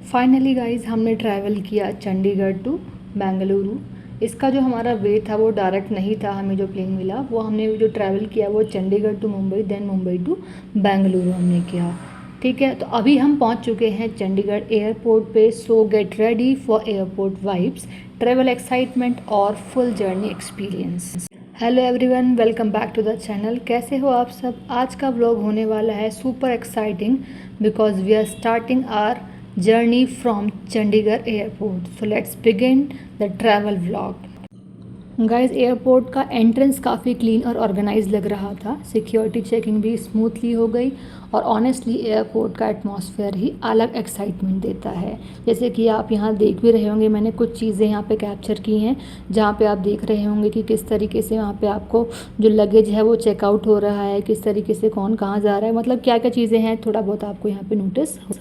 Finally guys हमने travel किया Chandigarh to Bengaluru. इसका जो हमारा वे था वो डायरेक्ट नहीं था, हमें जो प्लेन मिला वो हमने जो ट्रैवल किया वो Chandigarh to Mumbai, then Mumbai to Bengaluru हमने किया। ठीक है, तो अभी हम पहुंच चुके हैं चंडीगढ़ एयरपोर्ट पे। So get ready for airport vibes, travel excitement और full journey experience. Hello everyone, welcome back to the channel. कैसे हो आप सब? आज का व्लॉग होने वाला है super exciting because we are starting our journey from Chandigarh airport. So let's begin the travel vlog. Guys, airport का एंट्रेंस काफ़ी क्लीन और ऑर्गेनाइज लग रहा था। सिक्योरिटी चेकिंग भी स्मूथली हो गई और ऑनेस्टली एयरपोर्ट का एटमॉस्फेयर ही अलग एक्साइटमेंट देता है। जैसे कि आप यहाँ देख भी रहे होंगे, मैंने कुछ चीज़ें यहाँ पे कैप्चर की हैं जहाँ पे आप देख रहे होंगे कि किस तरीके से वहाँ पे आपको जो लगेज है वो चेकआउट हो रहा है, किस तरीके से कौन कहाँ जा रहा है, मतलब क्या क्या चीज़ें हैं थोड़ा बहुत आपको यहाँ पे नोटिस हो।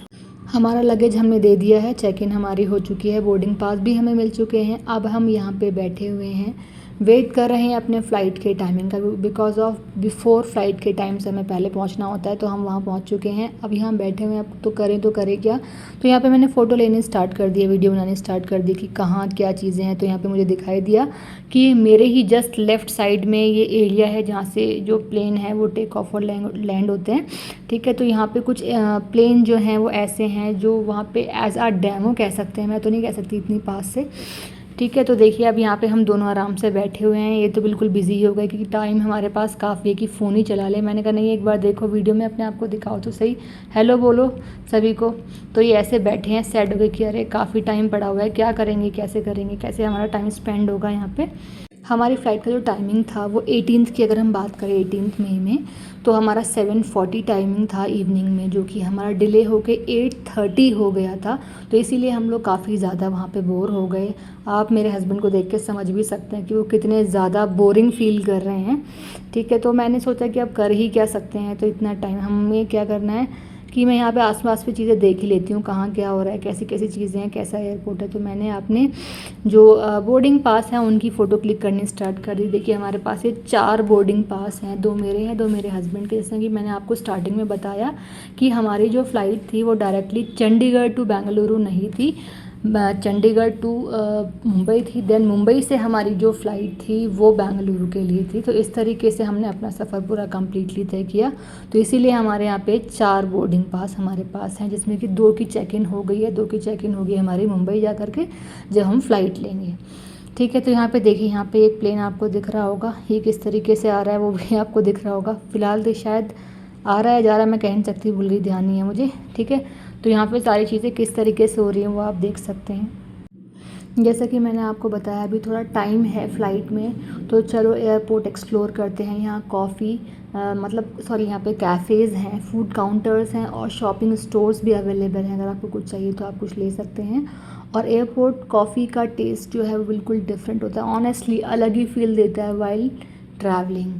हमारा लगेज हमने दे दिया है, चेक इन हमारी हो चुकी है, बोर्डिंग पास भी हमें मिल चुके हैं। अब हम यहाँ पे बैठे हुए हैं, वेट कर रहे हैं अपने फ़्लाइट के टाइमिंग का, बिकॉज ऑफ बिफोर फ्लाइट के टाइम से हमें पहले पहुँचना होता है, तो हम वहाँ पहुँच चुके हैं। अब यहाँ बैठे हुए हैं, अब तो करें क्या। तो यहाँ पे मैंने फ़ोटो लेनी स्टार्ट कर दी है, वीडियो बनानी स्टार्ट कर दी कि कहाँ क्या चीज़ें हैं। तो यहाँ पे मुझे दिखाई दिया कि मेरे ही जस्ट लेफ़्ट साइड में ये एरिया है जहाँ से जो प्लेन है वो टेक ऑफ और लैंड होते हैं। ठीक है, तो यहाँ पे कुछ प्लेन जो हैं वो ऐसे हैं जो वहाँ पे एज आ डेमो कह सकते हैं, मैं तो नहीं कह सकती इतनी पास से। ठीक है, तो देखिए अब यहाँ पे हम दोनों आराम से बैठे हुए हैं। ये तो बिल्कुल बिजी हो गए क्योंकि टाइम हमारे पास काफ़ी है कि फ़ोन ही चला ले। मैंने कहा नहीं, एक बार देखो वीडियो में अपने आप को दिखाओ तो सही, हेलो बोलो सभी को। तो ये ऐसे बैठे हैं सैड हो गए कि अरे काफ़ी टाइम पड़ा हुआ है, क्या करेंगे, कैसे हमारा टाइम स्पेंड होगा यहाँ पे। हमारी फ़्लाइट का जो टाइमिंग था वो 18th की, अगर हम बात करें 18 मई में, तो हमारा 7:40 टाइमिंग था इवनिंग में, जो कि हमारा डिले होके 8:30 हो गया था। तो इसीलिए हम लोग काफ़ी ज़्यादा वहाँ पे बोर हो गए। आप मेरे हस्बैंड को देख के समझ भी सकते हैं कि वो कितने ज़्यादा बोरिंग फील कर रहे हैं। ठीक है, तो मैंने सोचा कि अब कर ही क्या सकते हैं, तो इतना टाइम हमें क्या करना है कि मैं यहाँ पे आसपास की चीज़ें देख ही लेती हूँ, कहाँ क्या हो रहा है, कैसी कैसी चीज़ें हैं, कैसा एयरपोर्ट है। तो मैंने अपने जो बोर्डिंग पास हैं उनकी फ़ोटो क्लिक करनी स्टार्ट कर दी। देखिए हमारे पास ये 4 बोर्डिंग पास हैं, 2 मेरे हैं, 2 मेरे हस्बैंड के। जैसे कि मैंने आपको स्टार्टिंग में बताया कि हमारी जो फ़्लाइट थी वो डायरेक्टली चंडीगढ़ टू बेंगलुरु नहीं थी, चंडीगढ़ टू मुंबई थी। देन मुंबई से हमारी जो फ़्लाइट थी वो बेंगलुरु के लिए थी। तो इस तरीके से हमने अपना सफ़र पूरा कम्प्लीटली तय किया। तो इसीलिए हमारे यहाँ पे 4 बोर्डिंग पास हमारे पास हैं, जिसमें कि 2 की चेक इन हो गई है, 2 की चेक इन होगी हमारी मुंबई जा कर के जब हम फ़्लाइट लेंगे। ठीक है, तो यहाँ पे देखिए, यहाँ पे एक प्लेन आपको दिख रहा होगा, ये किस तरीके से आ रहा है वो भी आपको दिख रहा होगा। फ़िलहाल तो शायद आ रहा है जा रहा है, मैं कह नहीं सकती, भूल गई, ध्यान नहीं है मुझे। ठीक है, तो यहाँ पे सारी चीज़ें किस तरीके से हो रही हैं वो आप देख सकते हैं। जैसा कि मैंने आपको बताया अभी थोड़ा टाइम है फ़्लाइट में, तो चलो एयरपोर्ट एक्सप्लोर करते हैं। यहाँ कॉफ़ी यहाँ पे कैफ़ेज़ हैं, फूड काउंटर्स हैं और शॉपिंग स्टोर्स भी अवेलेबल हैं। अगर आपको कुछ चाहिए तो आप कुछ ले सकते हैं। और एयरपोर्ट कॉफ़ी का टेस्ट जो है वो बिल्कुल डिफरेंट होता है, ऑनेस्टली अलग ही फील देता है वाइल ट्रैवलिंग।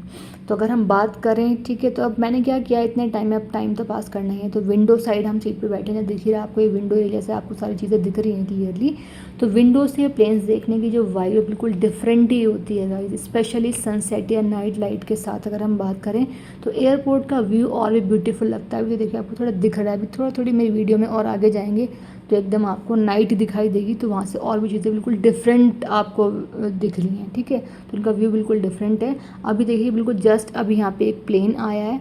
तो अगर हम बात करें, ठीक है, तो अब मैंने क्या किया, इतने टाइम में अब टाइम तो पास करना ही है। तो विंडो साइड हम सीट पे बैठे हैं, दिख ही रहा है आपको, ये विंडो एरिया से आपको सारी चीज़ें दिख रही हैं क्लियरली। तो विंडो से प्लेन्स देखने की जो वाइब है बिल्कुल डिफरेंट ही होती है गाइस, स्पेशली सनसेट या नाइट लाइट के साथ अगर हम बात करें तो एयरपोर्ट का व्यू और भी ब्यूटीफुल लगता है। अभी देखिए आपको थोड़ा दिख रहा है, अभी थोड़ी मेरी वीडियो में और आगे जाएंगे तो एकदम आपको नाइट दिखाई देगी, तो वहाँ से और भी चीज़ें बिल्कुल डिफरेंट आपको दिख रही हैं। ठीक है, तो उनका व्यू बिल्कुल डिफरेंट है। अभी देखिए बिल्कुल जस्ट अभी यहाँ पे एक प्लेन आया है,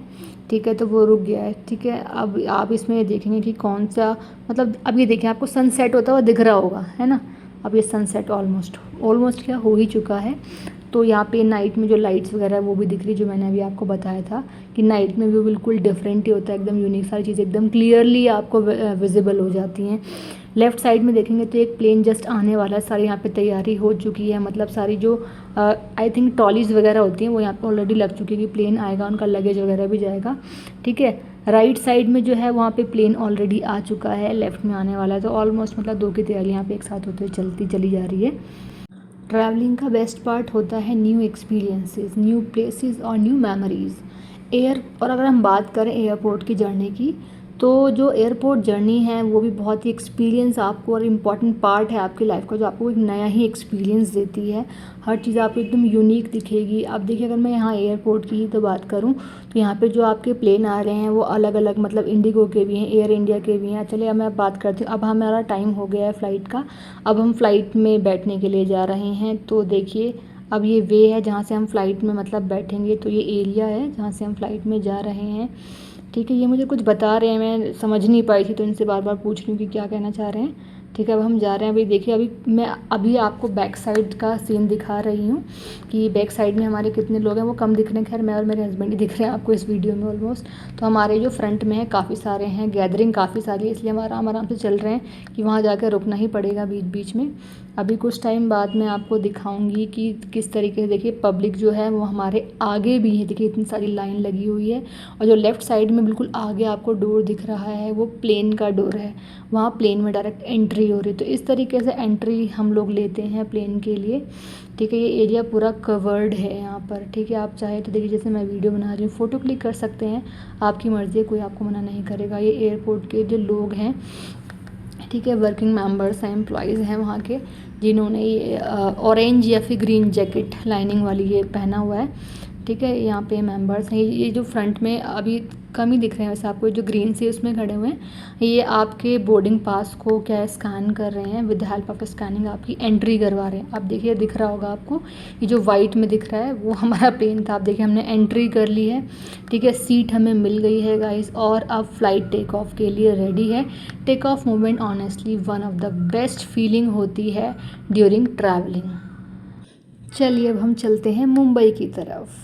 ठीक है, तो वो रुक गया है। ठीक है, अब आप इसमें देखेंगे कि कौन सा, मतलब अब ये देखें आपको सनसेट होता हुआ दिख रहा होगा, है ना। अब ये सनसेट ऑलमोस्ट क्या हो ही चुका है। तो यहाँ पे नाइट में जो लाइट्स वगैरह है वो भी दिख रही, जो मैंने अभी आपको बताया था कि नाइट में व्यू बिल्कुल डिफरेंट ही होता है, एकदम यूनिक, सारी चीज़ें एकदम क्लियरली आपको विजिबल हो जाती हैं। लेफ़्ट साइड में देखेंगे तो एक प्लेन जस्ट आने वाला है, सारी यहाँ पे तैयारी हो चुकी है, मतलब सारी जो आई थिंक ट्रॉलीज़ वगैरह होती हैं वो यहाँ पे ऑलरेडी लग चुकी है कि प्लेन आएगा, उनका लगेज वगैरह भी जाएगा। ठीक है, राइट साइड में जो है वहाँ पे प्लेन ऑलरेडी आ चुका है, लेफ़्ट में आने वाला है। तो ऑलमोस्ट मतलब 2 की तैयारी यहाँ पे एक साथ होते चली जा रही है। ट्रैवलिंग का बेस्ट पार्ट होता है न्यू एक्सपीरियंसेस, न्यू प्लेसेस और न्यू मेमोरीज़। और अगर हम बात करें एयरपोर्ट की जर्नी की, तो जो एयरपोर्ट जर्नी है वो भी बहुत ही एक्सपीरियंस आपको और इम्पॉर्टेंट पार्ट है आपकी लाइफ का, जो आपको एक नया ही एक्सपीरियंस देती है। हर चीज़ आपको एकदम यूनिक दिखेगी। अब देखिए, अगर मैं यहाँ एयरपोर्ट की ही तो बात करूँ तो यहाँ पे जो आपके प्लेन आ रहे हैं वो अलग अलग, मतलब इंडिगो के भी हैं, एयर इंडिया के भी हैं। चलिए अब मैं बात करती हूँ। अब हमारा टाइम हो गया है फ़्लाइट का, अब हम फ़्लाइट में बैठने के लिए जा रहे हैं। तो देखिए, अब ये वे है जहाँ से हम फ़्लाइट में मतलब बैठेंगे, तो ये एरिया है जहाँ से हम फ़्लाइट में जा रहे हैं। ठीक है, ये मुझे कुछ बता रहे हैं, मैं समझ नहीं पाई थी तो इनसे बार बार पूछ रही हूँ कि क्या कहना चाह रहे हैं। ठीक है, अब हम जा रहे हैं। अभी देखिए, अभी आपको बैक साइड का सीन दिखा रही हूँ कि बैक साइड में हमारे कितने लोग हैं। वो कम दिख रहे हैं, खैर मैं और मेरे हस्बैंड ही दिख रहे हैं आपको इस वीडियो में ऑलमोस्ट। तो हमारे जो फ्रंट में है काफ़ी सारे हैं, गैदरिंग काफ़ी सारी है, इसलिए हम आराम आराम से चल रहे हैं कि वहाँ जाकर रुकना ही पड़ेगा बीच बीच में। अभी कुछ टाइम बाद मैं आपको दिखाऊंगी कि किस तरीके से, देखिए पब्लिक जो है वो हमारे आगे भी है। देखिए इतनी सारी लाइन लगी हुई है, और जो लेफ़्ट साइड में बिल्कुल आगे आपको डोर दिख रहा है वो प्लेन का डोर है, वहाँ प्लेन में डायरेक्ट एंट्री हो रही है। तो इस तरीके से एंट्री हम लोग लेते हैं प्लेन के लिए। ठीक है, ये एरिया पूरा कवर्ड है यहाँ पर। ठीक है, आप चाहे तो देखिए, जैसे मैं वीडियो बना रही हूँ, फ़ोटो क्लिक कर सकते हैं, आपकी मर्ज़ी है, कोई आपको मना नहीं करेगा। ये एयरपोर्ट के जो लोग हैं, ठीक है, वर्किंग मेंबर्स हैं, एम्प्लॉयज़ हैं वहाँ के, जिन्होंने ये ऑरेंज या फिर ग्रीन जैकेट लाइनिंग वाली ये पहना हुआ है। ठीक है, यहाँ पे मेंबर्स हैं। ये जो फ्रंट में अभी कम ही दिख रहे हैं वैसे आपको, जो ग्रीन से उसमें खड़े हुए हैं, ये आपके बोर्डिंग पास को क्या स्कैन कर रहे हैं, विद हेल्प ऑफ स्कैनिंग आपकी एंट्री करवा रहे हैं। अब देखिए, दिख रहा होगा आपको, ये जो वाइट में दिख रहा है वो हमारा प्लेन था। अब देखिए, हमने एंट्री कर ली है। ठीक है, सीट हमें मिल गई है गाइस, और अब फ्लाइट टेक ऑफ के लिए रेडी है। Take off moment honestly one of the best feeling होती है ड्यूरिंग ट्रैवलिंग। चलिए अब हम चलते हैं मुंबई की तरफ।